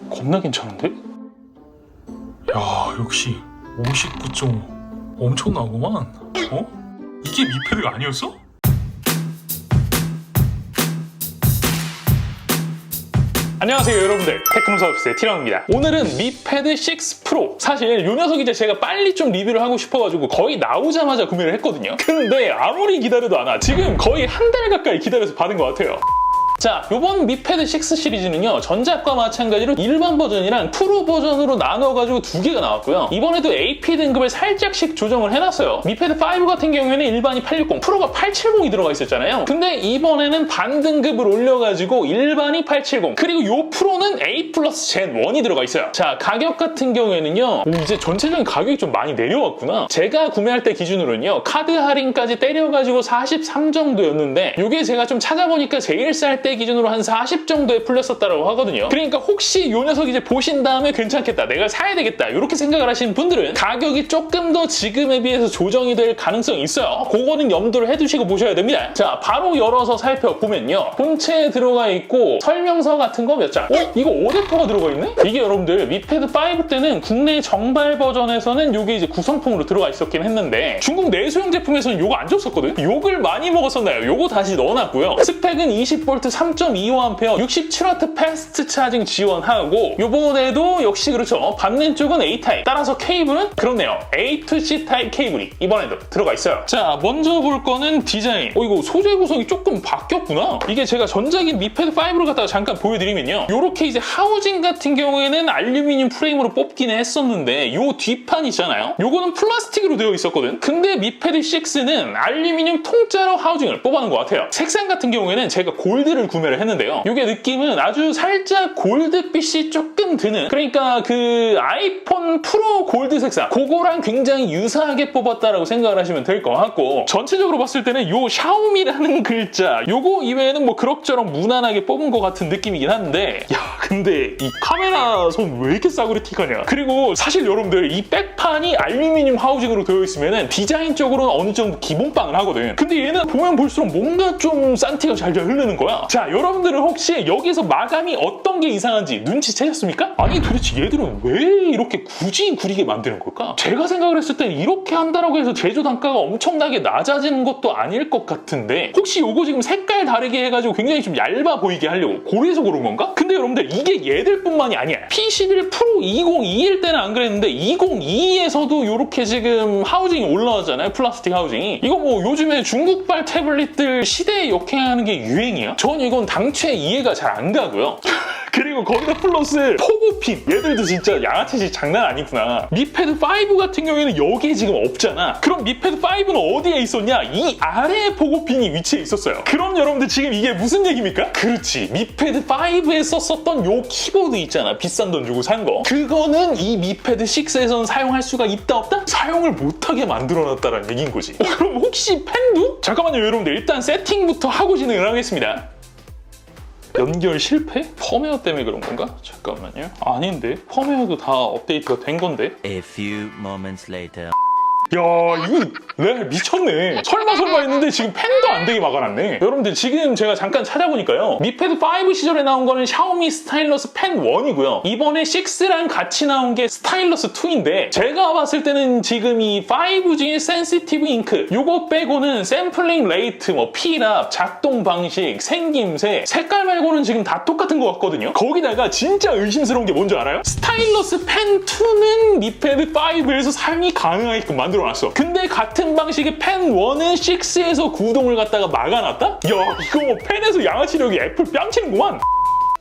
겁나 괜찮은데? 야, 역시 59.5 엄청나구만. 어? 이게 미패드가 아니었어? 안녕하세요 여러분들, 테크노사우스의 티랑입니다. 오늘은 미패드 6 프로. 사실 이 녀석 이제 제가 빨리 좀 리뷰를 하고 싶어가지고 거의 나오자마자 구매를 했거든요. 근데 아무리 기다려도 안 와. 지금 거의 한 달 가까이 기다려서 받은 것 같아요. 자, 요번 미패드 6 시리즈는요, 전작과 마찬가지로 일반 버전이랑 프로 버전으로 나눠가지고 두 개가 나왔고요. 이번에도 AP 등급을 살짝씩 조정을 해놨어요. 미패드 5 같은 경우에는 일반이 860, 프로가 870이 들어가 있었잖아요. 근데 이번에는 반 등급을 올려가지고 일반이 870, 그리고 요 프로는 A 플러스 젠 1이 들어가 있어요. 자, 가격 같은 경우에는요, 이제 전체적인 가격이 좀 많이 내려왔구나. 제가 구매할 때 기준으로는요, 카드 할인까지 때려가지고 43 정도였는데, 요게 제가 좀 찾아보니까 제일 쌀 때 기준으로 한 40 정도에 풀렸었다고 하거든요. 그러니까 혹시 요 녀석 이제 보신 다음에 괜찮겠다, 내가 사야 되겠다, 이렇게 생각을 하시는 분들은 가격이 조금 더 지금에 비해서 조정이 될 가능성이 있어요. 그거는 염두를 해두시고 보셔야 됩니다. 자, 바로 열어서 살펴보면요, 본체에 들어가 있고 설명서 같은 거 몇 장. 이거 어댑터가 들어가 있네? 이게 여러분들 미패드 5 때는 국내 정발 버전에서는 요게 이제 구성품으로 들어가 있었긴 했는데, 중국 내수용 제품에서는 요거 안 줬었거든? 욕을 많이 먹었었나요? 요거 다시 넣어놨고요. 스펙은 20V 3.25A 67W 패스트 차징 지원하고, 요번에도 역시 그렇죠, 받는 쪽은 A타입, 따라서 케이블은 그렇네요, A to C 타입 케이블이 이번에도 들어가 있어요. 자, 먼저 볼 거는 디자인. 이거 소재 구성이 조금 바뀌었구나. 이게 제가 전작인 미패드 5를 갖다가 잠깐 보여드리면요, 요렇게 이제 하우징 같은 경우에는 알루미늄 프레임으로 뽑긴 했었는데, 요 뒷판 있잖아요, 요거는 플라스틱으로 되어 있었거든. 근데 미패드 6는 알루미늄 통짜로 하우징을 뽑아놓은 것 같아요. 색상 같은 경우에는 제가 골드를 구매를 했는데요, 이게 느낌은 아주 살짝 골드빛이 조금 드는, 그러니까 그 아이폰 프로 골드 색상, 그거랑 굉장히 유사하게 뽑았다라고 생각을 하시면 될 것 같고, 전체적으로 봤을 때는 요 샤오미라는 글자, 요거 이외에는 뭐 그럭저럭 무난하게 뽑은 것 같은 느낌이긴 한데, 야, 근데 이 카메라 손 왜 이렇게 싸구려 티가냐. 그리고 사실 여러분들, 이 백판이 알루미늄 하우징으로 되어 있으면은 디자인적으로는 어느 정도 기본빵을 하거든. 근데 얘는 보면 볼수록 뭔가 좀 싼티가 잘잘 흐르는 거야. 자, 여러분들은 혹시 여기서 마감이 어떤 게 이상한지 눈치채셨습니까? 아니, 도대체 얘들은 왜 이렇게 굳이 구리게 만드는 걸까? 제가 생각을 했을 땐 이렇게 한다라고 해서 제조 단가가 엄청나게 낮아지는 것도 아닐 것 같은데, 혹시 요거 지금 색깔 다르게 해가지고 굉장히 좀 얇아 보이게 하려고 고래서 그런 건가? 근데 여러분들, 이게 얘들뿐만이 아니야. P11 프로 2021 때는 안 그랬는데 2022에서도 이렇게 지금 하우징이 올라왔잖아요, 플라스틱 하우징이. 이거 뭐 요즘에 중국발 태블릿들 시대에 역행하는 게 유행이야? 전 이건 당최 이해가 잘 안 가고요. 그리고 거기다 플러스 포고핀, 얘들도 진짜 양아치지 장난 아니구나. 미패드 5 같은 경우에는 여기에 지금 없잖아. 그럼 미패드 5는 어디에 있었냐? 이 아래에 포고핀이 위치해 있었어요. 그럼 여러분들, 지금 이게 무슨 얘기입니까? 그렇지, 미패드 5에 썼었던 요 키보드 있잖아, 비싼 돈 주고 산 거, 그거는 이 미패드 6에서는 사용할 수가 있다 없다? 사용을 못하게 만들어놨다라는 얘기인 거지. 그럼 혹시 펜도? 잠깐만요 여러분들, 일단 세팅부터 하고 진행을 하겠습니다. 연결 실패? 펌웨어 때문에 그런 건가? 잠깐만요. 아닌데, 펌웨어도 다 업데이트가 된 건데. A few moments later. 야, 이거 레알 미쳤네. 설마 했는데 지금 펜도 안 되게 막아놨네. 여러분들, 지금 제가 잠깐 찾아보니까요, 미패드 5 시절에 나온 거는 샤오미 스타일러스 펜 1이고요 이번에 6랑 같이 나온 게 스타일러스 2인데, 제가 봤을 때는 지금 이 5G 센시티브 잉크 요거 빼고는 샘플링 레이트, 뭐 P랍, 작동 방식, 생김새, 색깔 말고는 지금 다 똑같은 것 같거든요. 거기다가 진짜 의심스러운 게 뭔지 알아요? 스타일러스 펜 2는 미패드 5에서 사용이 가능하게끔 만들어놨어. 근데 같은 방식의 펜 1은 6에서 구동을 갖다가 막아놨다? 야, 이거 뭐 펜에서 양아치력이 애플 뺨치는구만.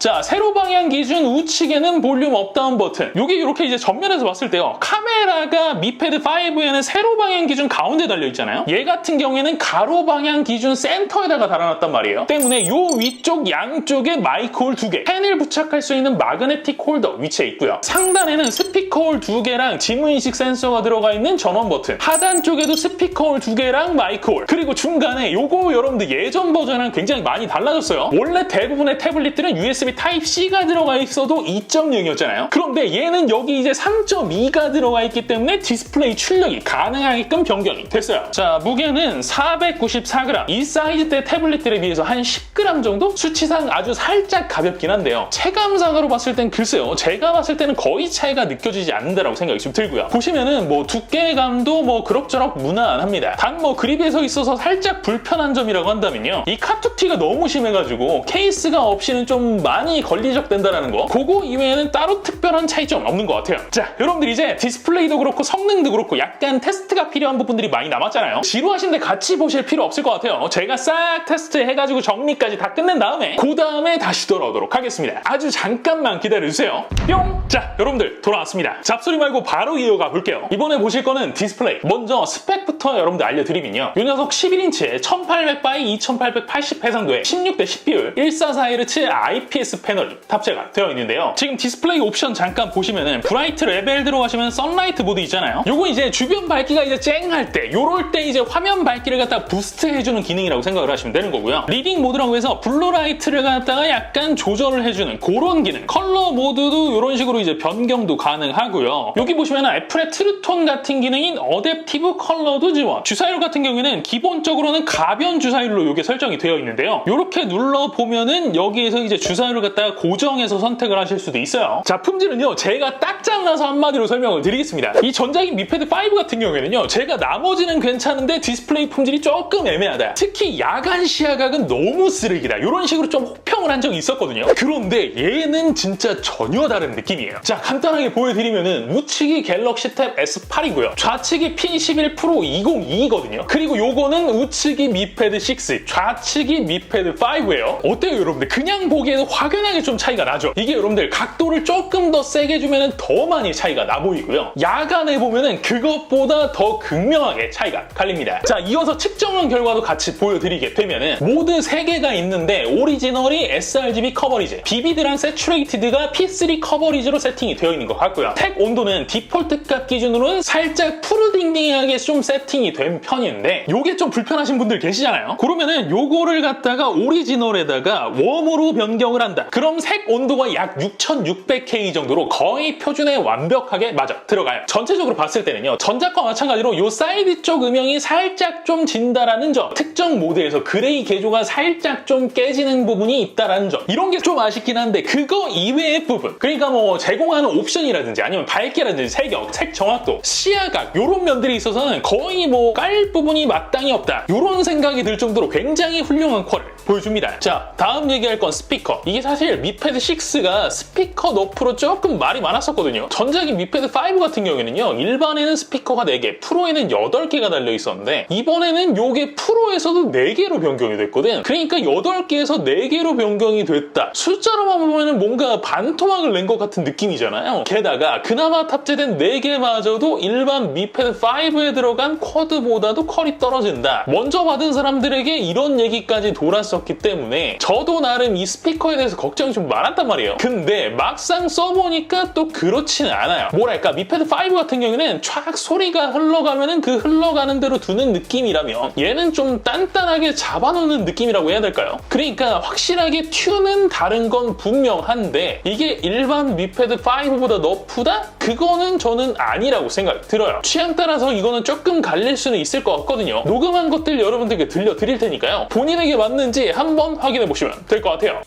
자, 세로 방향 기준 우측에는 볼륨 업다운 버튼. 요게 이렇게 이제 전면에서 봤을 때요, 카메라가 미패드 5에는 세로 방향 기준 가운데 달려있잖아요. 얘 같은 경우에는 가로 방향 기준 센터에다가 달아놨단 말이에요. 때문에 요 위쪽 양쪽에 마이크 홀 2개, 펜을 부착할 수 있는 마그네틱 홀더 위치해 있고요. 상단에는 스피커 홀 2개랑 지문인식 센서가 들어가 있는 전원 버튼, 하단 쪽에도 스피커 홀 2개랑 마이크 홀, 그리고 중간에 요거 여러분들 예전 버전이랑 굉장히 많이 달라졌어요. 원래 대부분의 태블릿들은 USB USB Type-C가 들어가 있어도 2.0이었잖아요. 그런데 얘는 여기 이제 3.2가 들어가 있기 때문에 디스플레이 출력이 가능하게끔 변경이 됐어요. 자, 무게는 494g. 이 사이즈대 태블릿들에 비해서 한 10g 정도? 수치상 아주 살짝 가볍긴 한데요. 체감상으로 봤을 땐 글쎄요. 제가 봤을 때는 거의 차이가 느껴지지 않는다라고 생각이 좀 들고요. 보시면은 뭐 두께감도 뭐 그럭저럭 무난합니다. 단 뭐 그립에 서 있어서 살짝 불편한 점이라고 한다면요. 이 카툭티가 너무 심해가지고 케이스가 없이는 좀 많이 걸리적된다라는 거. 그거 이외에는 따로 특별한 차이점 없는 것 같아요. 자, 여러분들 이제 디스플레이도 그렇고 성능도 그렇고 약간 테스트가 필요한 부분들이 많이 남았잖아요. 지루하신데 같이 보실 필요 없을 것 같아요. 제가 싹 테스트 해가지고 정리까지 다 끝낸 다음에 그 다음에 다시 돌아오도록 하겠습니다. 아주 잠깐만 기다려주세요. 뿅! 자, 여러분들 돌아왔습니다. 잡소리 말고 바로 이어가 볼게요. 이번에 보실 거는 디스플레이. 먼저 스펙부터 여러분들 알려드리면요. 이 녀석 11인치에 1800x 2880 해상도에 16:10 비율 144Hz IPS 패널이 탑재가 되어 있는데요. 지금 디스플레이 옵션 잠깐 보시면은 브라이트 레벨 들어가시면 선라이트 모드 있잖아요. 요거 이제 주변 밝기가 이제 쨍할 때 요럴 때 이제 화면 밝기를 갖다 부스트 해주는 기능이라고 생각을 하시면 되는 거고요. 리딩 모드라고 해서 블루라이트를 갖다가 약간 조절을 해주는 그런 기능. 컬러 모드도 이런 식으로 이제 변경도 가능하고요. 여기 보시면 애플의 트루톤 같은 기능인 어댑티브 컬러도 지원. 주사율 같은 경우에는 기본적으로는 가변 주사율로 이게 설정이 되어 있는데요. 이렇게 눌러 보면은 여기에서 이제 주사율을 갖다가 고정해서 선택을 하실 수도 있어요. 자, 품질은요. 제가 딱 잘라서 한마디로 설명을 드리겠습니다. 이 전자기기 미패드 5 같은 경우에는요. 제가 나머지는 괜찮은데 디스플레이 품질이 조금 애매하다. 특히 야간 시야각은 너무 쓰레기다. 이런 식으로 좀 혹평을 한 적이 있었거든요. 그런데 얘는 진짜 전혀 다른 느낌이에요. 자, 간단하게 보여드리면은 우측이 갤럭시 탭 S8이고요. 좌측이 P11 프로 2022거든요. 그리고 요거는 우측이 미패드 6, 좌측이 미패드 5예요. 어때요, 여러분들? 그냥 보기에는 확연하게 좀 차이가 나죠? 이게 여러분들 각도를 조금 더 세게 주면은 더 많이 차이가 나 보이고요. 야간에 보면은 그것보다 더 극명하게 차이가 갈립니다. 자, 이어서 측정한 결과도 같이 보여드리게 되면은 모드 3개가 있는데 오리지널이 sRGB 커버리지, 비비드랑 세츄레이티드가 P3 커버리지로 세팅이 되어 있는 것 같고요. 택 온도는 디폴트 값 기준으로는 살짝 푸르딩딩하게 좀 세팅이 된 편인데 요게 좀 불편하신 분들 계시잖아요. 그러면은 요거를 갖다가 오리지널에다가 웜으로 변경을 한다. 그럼 색 온도가 약 6600K 정도로 거의 표준에 완벽하게 맞아 들어가요. 전체적으로 봤을 때는요. 전작과 마찬가지로 요 사이드 쪽 음영이 살짝 좀 진다라는 점, 특정 모드에서 그레이 개조가 살짝 좀 깨지는 부분이 있다라는 점, 이런 게 좀 아쉽긴 한데 그거 이외의 부분, 그러니까 뭐 제공하는 옵션이라든지 아니면 밝기라든지 색역, 색 정확도, 시야각 이런 면들이 있어서는 거의 뭐 깔 부분이 마땅히 없다. 이런 생각이 들 정도로 굉장히 훌륭한 퀄을 보여줍니다. 자, 다음 얘기할 건 스피커. 이게 사실 미패드 6가 스피커 너프로 조금 말이 많았었거든요. 전작이 미패드 5 같은 경우에는요. 일반에는 스피커가 4개, 프로에는 8개가 달려 있었는데 이번에는 요게 프로에서도 4개로 변경이 됐거든. 그러니까 8개에서 4개로 변경이 됐다. 숫자로만 보면은 뭔가 반토막을 낸 것 같은 느낌이잖아요. 게다가 그나마 탑재된 4개마저도 일반 미패드 5에 들어간 쿼드보다도 퀄이 떨어진다. 먼저 받은 사람들에게 이런 얘기까지 돌았었기 때문에 저도 나름 이 스피커에 대해서 걱정이 좀 많았단 말이에요. 근데 막상 써보니까 또 그렇지는 않아요. 뭐랄까, 미패드 5 같은 경우에는 촥 소리가 흘러가면은 그 흘러가는 대로 두는 느낌이라면 얘는 좀 단단하게 잡아놓는 느낌이라고 해야 될까요? 그러니까 확실하게 튠은 다른 건 분명한데 이게 일반 미패드 5보다 너프다? 그거는 저는 아니라고 생각이 들어요. 취향 따라서 이거는 조금 갈릴 수는 있을 것 같거든요. 녹음한 것들 여러분들께 들려드릴 테니까요. 본인에게 맞는지 한번 확인해 보시면 될 것 같아요.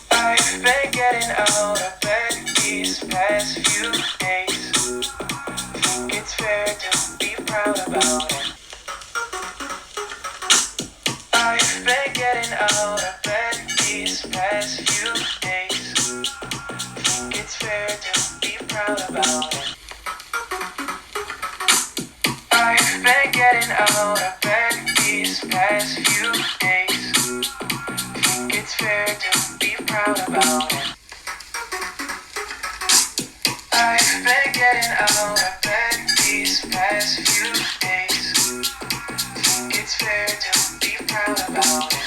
I've been getting out of bed these past few days. Think it's fair to be proud about it. I've been getting out of bed these past few days. Think it's fair to be proud about it. I've been getting out of bed these past few days. Think it's fair to be proud about it. I've been getting out of bed these past few days. Think it's fair to be proud about it.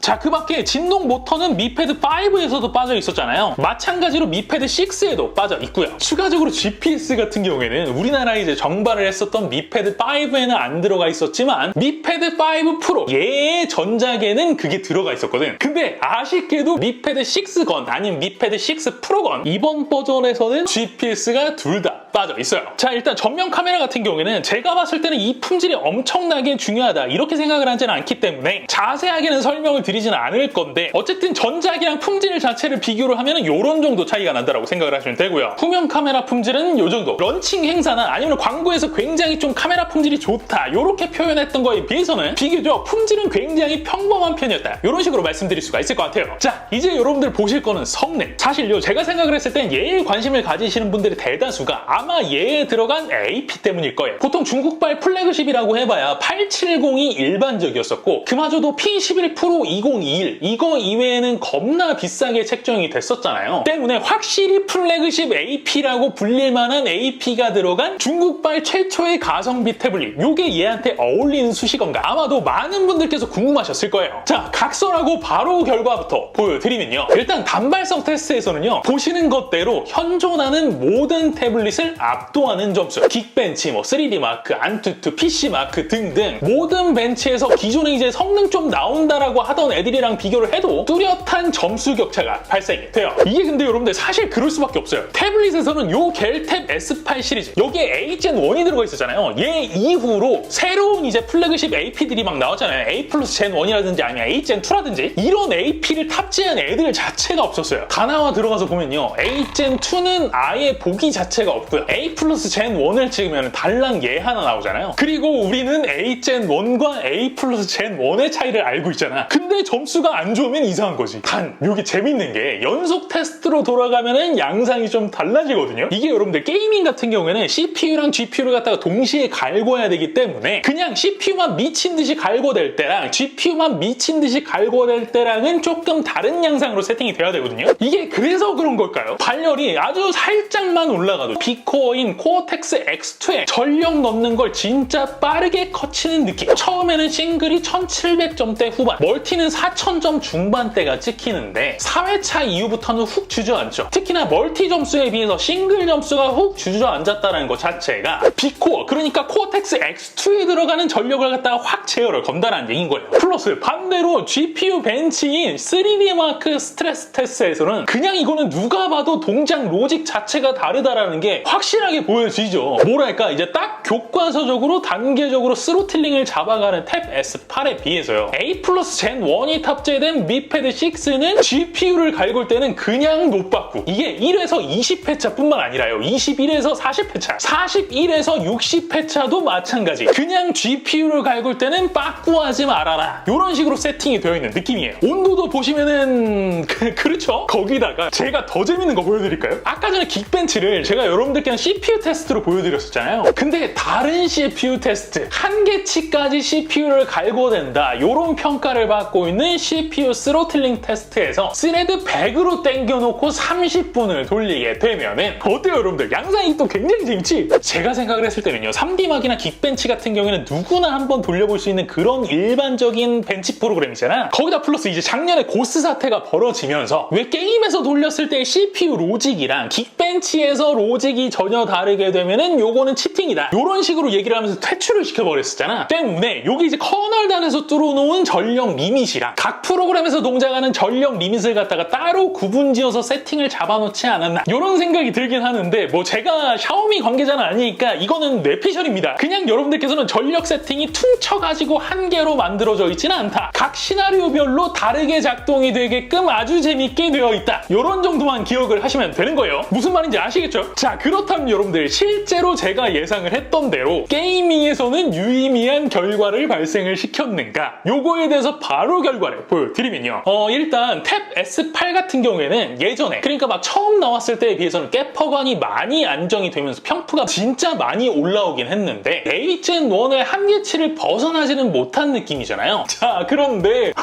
자, 그 밖에 진동 모터는 미패드 5에서도 빠져 있었잖아요. 마찬가지로 미패드 6에도 빠져 있고요. 추가적으로 GPS 같은 경우에는 우리나라에 이제 정발을 했었던 미패드 5에는 안 들어가 있었지만 미패드 5 프로 얘의 전작에는 그게 들어가 있었거든. 근데 아쉽게도 미패드 6건 아니면 미패드 6 프로건 이번 버전에서는 GPS가 둘 다 빠져 있어요. 자, 일단 전면 카메라 같은 경우에는 제가 봤을 때는 이 품질이 엄청나게 중요하다 이렇게 생각을 하지는 않기 때문에 자세하게는 설명을 드리지는 않을 건데 어쨌든 전작이랑 품질 자체를 비교를 하면 이런 정도 차이가 난다라고 생각을 하시면 되고요. 후면 카메라 품질은 이 정도. 런칭 행사나 아니면 광고에서 굉장히 좀 카메라 품질이 좋다 이렇게 표현했던 거에 비해서는 비교적 품질은 굉장히 평범한 편이었다 이런 식으로 말씀드릴 수가 있을 것 같아요. 자, 이제 여러분들 보실 거는 성능. 사실요, 제가 생각을 했을 땐 얘에 관심을 가지시는 분들의 대다수가 아마 얘에 들어간 AP 때문일 거예요. 보통 중국발 플래그십이라고 해봐야 870이 일반적이었었고 그마저도 P11 프로 2021 이거 이외에는 겁나 비싸게 책정이 됐었잖아요. 때문에 확실히 플래그십 AP라고 불릴 만한 AP가 들어간 중국발 최초의 가성비 태블릿 요게 얘한테 어울리는 수식어인가 아마도 많은 분들께서 궁금하셨을 거예요. 자, 각설하고 바로 결과부터 보여드리면요, 일단 단발성 테스트에서는요 보시는 것대로 현존하는 모든 태블릿을 압도하는 점수, 긱벤치, 3D 마크, 안투투, PC 마크 등등 모든 벤치에서 기존에 이제 성능 좀 나온다라고 하던 애들이랑 비교를 해도 뚜렷한 점수 격차가 발생이 돼요. 이게 근데 여러분들 사실 그럴 수밖에 없어요. 태블릿에서는 요 겔탭 S8 시리즈 여기에 A젠1이 들어가 있었잖아요. 얘 이후로 새로운 이제 플래그십 AP들이 막 나왔잖아요. A 플러스 젠1이라든지 아니면 A젠2라든지 이런 AP를 탑재한 애들 자체가 없었어요. 다나와 들어가서 보면요, A젠2는 아예 보기 자체가 없고요. A 플러스 젠1을 찍으면 달랑 얘 하나 나오잖아요. 그리고 우리는 A젠1과 A 플러스 젠1의 차이를 알고 있잖아. 근데 점수가 안 좋으면 이상한 거지. 단 여기 재밌는 게 연속 테스트로 돌아가면은 양상이 좀 달라지거든요. 이게 여러분들 게이밍 같은 경우에는 CPU랑 GPU를 갖다가 동시에 갈궈야 되기 때문에 그냥 CPU만 미친 듯이 갈궈댈 때랑 GPU만 미친 듯이 갈궈댈 때랑은 조금 다른 양상으로 세팅이 돼야 되거든요. 이게 그래서 그런 걸까요? 발열이 아주 살짝만 올라가도 B코어인 코어텍스 X2에 전력 넣는 걸 진짜 빠르게 거치는 느낌. 처음에는 싱글이 1700점대 후반, 멀티는 4000점 중반대가 찍히는데 4회차 이후부터는 훅 주저앉죠. 특히나 멀티 점수에 비해서 싱글 점수가 훅 주저앉았다는 것 자체가 B코어, 그러니까 코어텍스 X2에 들어가는 전력을 갖다가 확 제어를 건다는 얘기인 거예요. 플러스 반대로 GPU 벤치인 3D 마크 스트레스 테스트에서는 그냥 이거는 누가 봐도 동작 로직 자체가 다르다라는 게 확실하게 보여지죠. 뭐랄까, 이제 딱 교과서적으로 단계적으로 스로틀링을 잡아가는 탭 S8에 비해서요, A 플러스 젠 1이 탑재된 미패드 6는 GPU를 갈굴 때는 그냥 노빠꾸. 이게 1에서 20회차 뿐만 아니라요, 21에서 40회차, 41에서 60회차도 마찬가지. 그냥 GPU를 갈굴 때는 빠꾸하지 말아라, 이런 식으로 세팅이 되어 있는 느낌이에요. 온도도 보시면은 그렇죠. 거기다가 제가 더 재밌는 거 보여드릴까요? 아까 전에 긱벤치를 제가 여러분들께 CPU 테스트로 보여드렸었잖아요. 근데 다른 CPU 테스트, 한계치까지 CPU를 갈궈댄다 이런 평가를 받고 있는 CPU 스로틀링 테스트에서 스레드 100으로 땡겨놓고 30분을 돌리게 되면은 어때요 여러분들? 양상이 또 굉장히 재밌지? 제가 생각을 했을 때는요, 3D막이나 긱벤치 같은 경우에는 누구나 한번 돌려볼 수 있는 그런 일반적인 벤치 프로그램이잖아. 거기다 플러스 이제 작년에 고스 사태가 벌어지면서 왜 게임에서 돌렸을 때 CPU 로직이랑 긱벤치에서 로직이 전혀 다르게 되면은 요거는 치팅이다, 요런 식으로 얘기를 하면서 퇴출을 시켜버렸었잖아. 때문에 여기 이제 커널단에서 뚫어놓은 전력 리밋이랑 각 프로그램에서 동작하는 전력 리밋을 갖다가 따로 구분지어서 세팅을 잡아놓지 않았나, 요런 생각이 들긴 하는데 뭐 제가 샤오미 관계자는 아니니까 이거는 뇌피셜입니다. 그냥 여러분들께서는 전력 세팅이 퉁쳐가지고 한 개로 만들어져 있지는 않다, 각 시나리오별로 다르게 작동이 되게끔 아주 재밌게 되어 있다, 요런 정도만 기억을 하시면 되는 거예요. 무슨 말인지 아시겠죠? 자, 그렇다면 여러분들 실제로 제가 예상을 했던 대로 게이밍에서는 유의미한 결과를 발생을 시켰는가, 요거에 대해서 바로 결과를 보여드리면요, 일단 탭 S8 같은 경우에는 예전에, 그러니까 막 처음 나왔을 때에 비해서는 깨퍼관이 많이 안정이 되면서 평프가 진짜 많이 올라오긴 했는데 A젠1의 한계치를 벗어나지는 못한 느낌이잖아요. 자, 그런데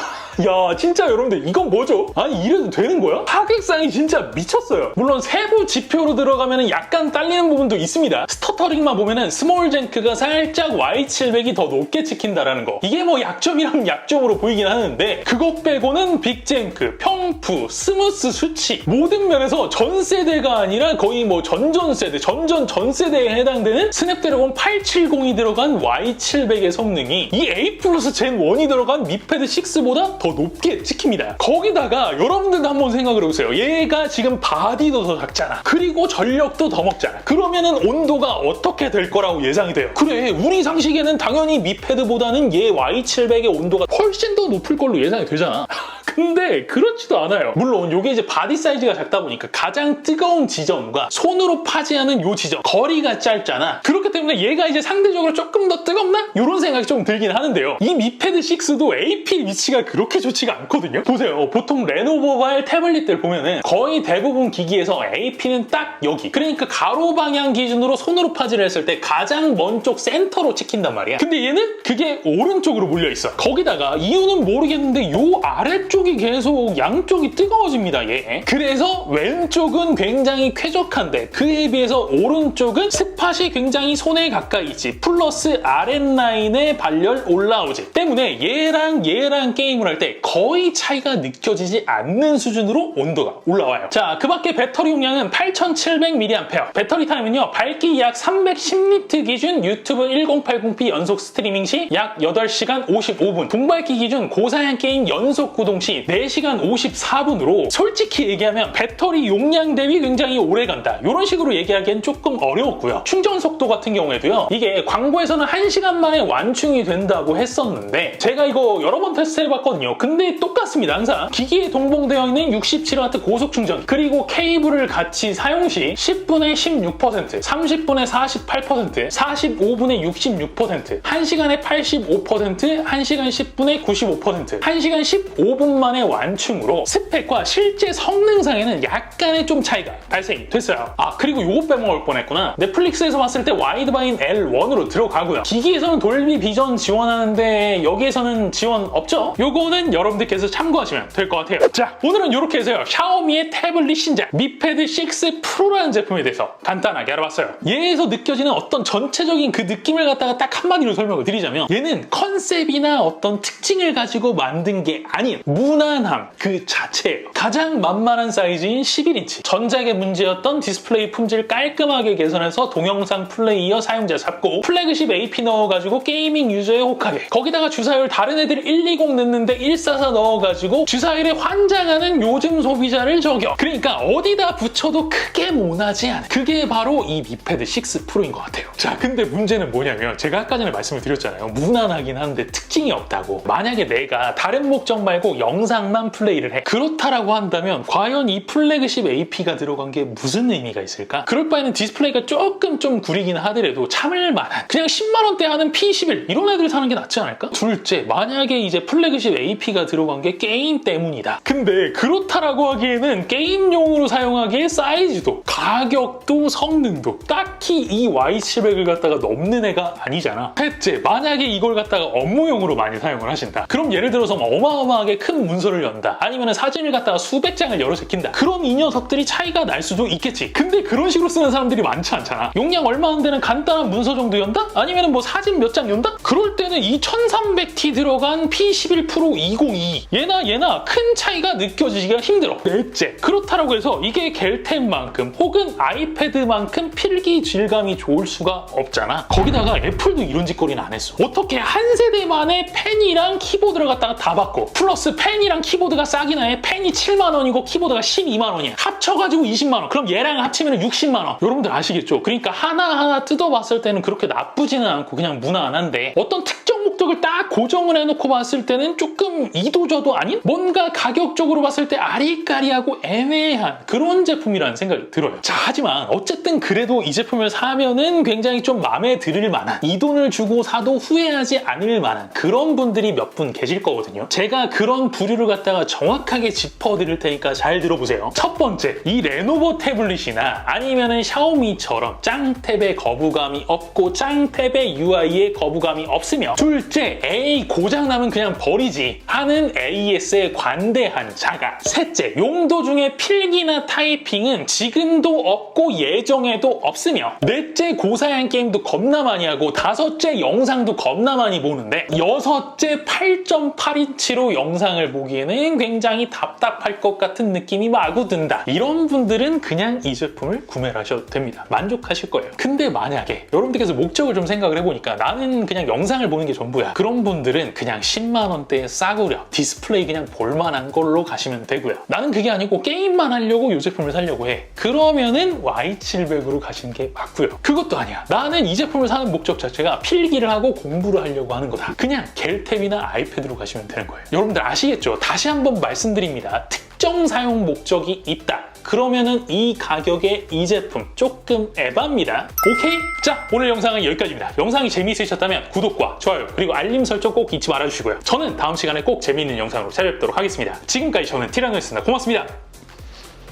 야, 진짜 여러분들 이건 뭐죠? 아니, 이래도 되는 거야? 하객상이 진짜 미쳤어요. 물론 세부 지표로 들어가면 약간 딸리는 부분도 있습니다. 스터터링만 보면은 스몰 젠크가 살짝 Y700이 더 높게 찍힌다라는 거. 이게 뭐 약점이라면 약점으로 보이긴 하는데 그것 빼고는 빅젠크, 평프, 스무스 수치 모든 면에서 전 세대가 아니라 거의 뭐 전전세대, 전세대에 해당되는 스냅드래곤 870이 들어간 Y700의 성능이 이 A 플러스 젠 1이 들어간 미패드 6보다 더 높게 찍힙니다. 거기다가 여러분들도 한번 생각을 해보세요. 얘가 지금 바디도 더 작잖아. 그리고 전력도 더 먹잖아. 그러면은 온도가 어떻게 될 거라고 예상이 돼요? 그래, 우리 상식에는 당연히 미패드보다는 얘 Y700의 온도가 훨씬 더 높을 걸로 예상이 되잖아. 근데 그렇지도 않아요. 물론 이게 이제 바디 사이즈가 작다 보니까 가장 뜨거운 지점과 손으로 파지하는 요 지점 거리가 짧잖아. 그렇기 때문에 얘가 이제 상대적으로 조금 더 뜨겁나? 이런 생각이 좀 들긴 하는데요. 이 미패드 6도 AP 위치가 그렇게 좋지가 않거든요. 보세요. 보통 레노버발 태블릿들 보면은 거의 대부분 기기에서 AP는 딱 여기. 그러니까 가로 방향 기준으로 손으로 파지를 했을 때 가장 먼 쪽 센터로 찍힌단 말이야. 근데 얘는 그게 오른쪽으로 몰려 있어. 거기다가 이유는 모르겠는데 요 아래쪽이 계속 양쪽이 뜨거워집니다, 얘. 그래서 왼쪽은 굉장히 쾌적한데 그에 비해서 오른쪽은 스팟이 굉장히 손에 가까이 있지. 플러스 아랫라인에 발열 올라오지. 때문에 얘랑 게임을 할 때 거의 차이가 느껴지지 않는 수준으로 온도가 올라와요. 자, 그 밖에 배터리 용량은 8700mAh. 배터리 타임은요, 밝기 약 310니트 기준 유튜브 1080p 연속 스트리밍 시 약 8시간 55분. 동밝기 기준 고사양 게임 연속 구동 시 4시간 54분으로 솔직히 얘기하면 배터리 용량 대비 굉장히 오래 간다. 이런 식으로 얘기하기엔 조금 어려웠고요. 충전 속도 같은 경우에도요. 이게 광고에서는 1시간 만에 완충이 된다고 했었는데 제가 이거 여러 번 테스트해봤거든요. 근데 똑같습니다. 항상 기기에 동봉되어 있는 67W 고속 충전 그리고 케이블을 같이 사용 시 10분에 16%, 30분에 48%, 45분에 66%, 1시간에 85%, 1시간 10분에 95%, 1시간 15분 만에 완충으로 스펙과 실제 성능상에는 약간의 좀 차이가 발생이 됐어요. 아, 그리고 요거 빼먹을 뻔했구나. 넷플릭스에서 봤을 때 와이드바인 L1으로 들어가고요. 기기에서는 돌비 비전 지원하는데 여기에서는 지원 없죠? 요거는 여러분들께서 참고하시면 될 것 같아요. 자, 오늘은 이렇게 해서요. 샤오미의 태블릿 신작 미패드 6 프로라는 제품에 대해서 간단하게 알아봤어요. 얘에서 느껴지는 어떤 전체적인 그 느낌을 갖다가 딱 한마디로 설명을 드리자면 얘는 컨셉이나 어떤 특징을 가지고 만든 게 아닌 무난함 그 자체예요. 가장 만만한 사이즈인 11인치. 전작의 문제였던 디스플레이 품질 깔끔하게 개선해서 동영상 플레이어 사용자 잡고 플래그십 AP 넣어가지고 게이밍 유저에 혹하게. 거기다가 주사율 다른 애들 120 넣는데 144 넣어가지고 주사율에 환장하는 요즘 소비자를 저격. 그러니까 어디다 붙여도 크게 모나지 않은 그게 바로 이 미패드 6 프로인 것 같아요. 자, 근데 문제는 뭐냐면 제가 아까 전에 말씀을 드렸잖아요. 무난하긴 한데 특징이 없다고. 만약에 내가 다른 목적 말고 영상만 플레이를 해. 그렇다라고 한다면 과연 이 플래그십 AP가 들어간 게 무슨 의미가 있을까? 그럴 바에는 디스플레이가 조금 좀 구리긴 하더라도 참을 만한 그냥 10만 원대 하는 P21 이런 애들 사는 게 낫지 않을까? 둘째, 만약에 이제 플래그십 AP가 들어간 게 게임 때문이다. 근데 그렇다라고 하기에는 게임용으로 사용하기에 사이즈도 가격도 성능도 딱히 이 Y700을 갖다가 넘는 애가 아니잖아. 셋째, 만약에 이걸 갖다가 업무용으로 많이 사용을 하신다. 그럼 예를 들어서 막 어마어마하게 큰 문서를 연다. 아니면 사진을 갖다가 수백 장을 열어 제낀다. 그럼 이 녀석들이 차이가 날 수도 있겠지. 근데 그런 식으로 쓰는 사람들이 많지 않잖아. 용량 얼마 안 되는 간단한 문서 정도 연다? 아니면 뭐 사진 몇 장 연다? 그럴 때는 이 1300T 들어간 P11 프로 2022 얘나 큰 차이가 느껴지기가 힘들어. 넷째, 그렇다라고 해서 이게 겔템만큼 혹은 아이패드만큼 필기 질감이 좋을 수가 없잖아. 거기다가 애플도 이런 짓거리는 안 했어. 어떻게 한 세대만에 펜이랑 키보드를 갖다가 다 바꿔. 플러스 펜이랑 키보드가 싸긴 해. 펜이 7만 원이고 키보드가 12만 원이야. 합쳐가지고 20만 원. 그럼 얘랑 합치면 60만 원. 여러분들 아시겠죠? 그러니까 하나하나 뜯어봤을 때는 그렇게 나쁘지는 않고 그냥 무난한데 어떤 특정 목적을 딱 고정을 해놓고 봤을 때는 조금 이도저도 아닌 뭔가 가격적으로 봤을 때 아리까리하고 애매한 그런 제품이라는 생각이 들어요. 자, 하지만 어쨌든 그래도 이 제품을 사면은 굉장히 좀 마음에 들을 만한 이 돈을 주고 사도 후회하지 않을 만한 그런 분들이 몇 분 계실 거거든요. 제가 그런 부류를 갖다가 정확하게 짚어드릴 테니까 잘 들어보세요. 첫 번째, 이 레노버 태블릿이나 아니면은 샤오미처럼 짱탭에 거부감이 없고 짱탭의 UI에 거부감이 없으며 둘째, 둘째, 에이 고장나면 그냥 버리지 하는 AS에 관대한 자가. 셋째, 용도 중에 필기나 타이핑은 지금도 없고 예정에도 없으며. 넷째, 고사양 게임도 겁나 많이 하고. 다섯째, 영상도 겁나 많이 보는데. 여섯째, 8.8인치로 영상을 보기에는 굉장히 답답할 것 같은 느낌이 마구 든다. 이런 분들은 그냥 이 제품을 구매를 하셔도 됩니다. 만족하실 거예요. 근데 만약에 여러분들께서 목적을 좀 생각을 해보니까 나는 그냥 영상을 보는 게 전부야. 그런 분들은 그냥 10만 원대의 싸구려 디스플레이 그냥 볼만한 걸로 가시면 되고요. 나는 그게 아니고 게임만 하려고 이 제품을 사려고 해. 그러면은 Y700으로 가시는 게 맞고요. 그것도 아니야. 나는 이 제품을 사는 목적 자체가 필기를 하고 공부를 하려고 하는 거다. 그냥 갤탭이나 아이패드로 가시면 되는 거예요. 여러분들 아시겠죠? 다시 한번 말씀드립니다. 특정 사용 목적이 있다. 그러면은 이 가격에 이 제품 조금 에바입니다. 오케이? 자, 오늘 영상은 여기까지입니다. 영상이 재미있으셨다면 구독과 좋아요 그리고 알림 설정 꼭 잊지 말아주시고요. 저는 다음 시간에 꼭 재미있는 영상으로 찾아뵙도록 하겠습니다. 지금까지 저는 티라노였습니다. 고맙습니다.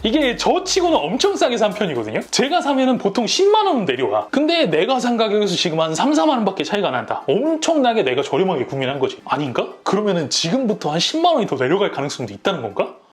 이게 저 치고는 엄청 싸게 산 편이거든요. 제가 사면은 보통 10만 원은 내려와. 근데 내가 산 가격에서 지금 한 3, 4만 원밖에 차이가 난다. 엄청나게 내가 저렴하게 구매한 거지. 아닌가? 그러면은 지금부터 한 10만 원이 더 내려갈 가능성도 있다는 건가?